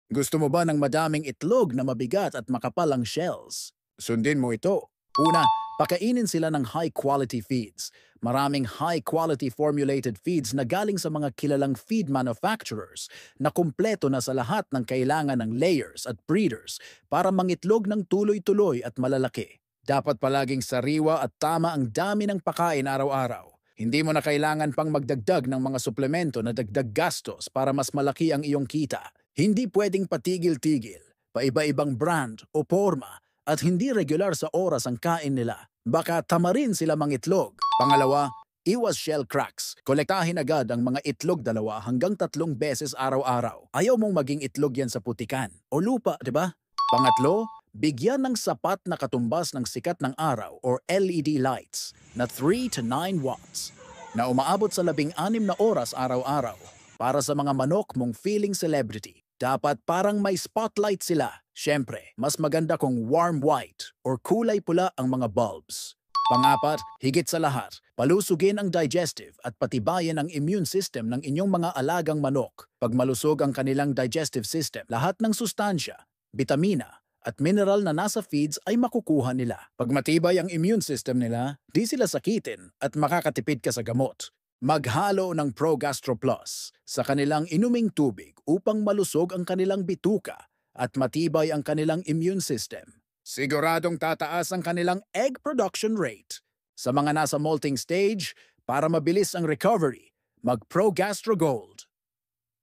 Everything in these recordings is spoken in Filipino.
Gusto mo ba ng madaming itlog na mabigat at makapal ang shells? Sundin mo ito. Una, pakainin sila ng high-quality feeds. Maraming high-quality formulated feeds na galing sa mga kilalang feed manufacturers na kumpleto na sa lahat ng kailangan ng layers at breeders para mangitlog ng tuloy-tuloy at malalaki. Dapat palaging sariwa at tama ang dami ng pakain araw-araw. Hindi mo na kailangan pang magdagdag ng mga suplemento na dagdag gastos para mas malaki ang iyong kita. Hindi pwedeng patigil-tigil, paiba-ibang brand o forma at hindi regular sa oras ang kain nila. Baka tamarin sila mangitlog. Pangalawa, iwas shell cracks. Kolektahin agad ang mga itlog 2 hanggang 3 beses araw-araw. Ayaw mong maging itlog yan sa putikan o lupa, di ba? Pangatlo, bigyan ng sapat na katumbas ng sikat ng araw or LED lights na 3 to 9 watts na umaabot sa 16 na oras araw-araw. Para sa mga manok mong feeling celebrity, dapat parang may spotlight sila. Siyempre, mas maganda kung warm white or kulay pula ang mga bulbs. Pangapat, higit sa lahat, palusugin ang digestive at patibayan ang immune system ng inyong mga alagang manok. Pag malusog ang kanilang digestive system, lahat ng sustansya, bitamina, at mineral na nasa feeds ay makukuha nila. Pag matibay ang immune system nila, di sila sakitin at makakatipid ka sa gamot. Maghalo ng ProGastro Plus sa kanilang inuming tubig upang malusog ang kanilang bituka at matibay ang kanilang immune system. Siguradong tataas ang kanilang egg production rate. Sa mga nasa molting stage, para mabilis ang recovery, mag-ProGastro Gold.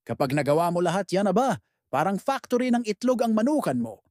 Kapag nagawa mo lahat yan na ba, parang factory ng itlog ang manukan mo.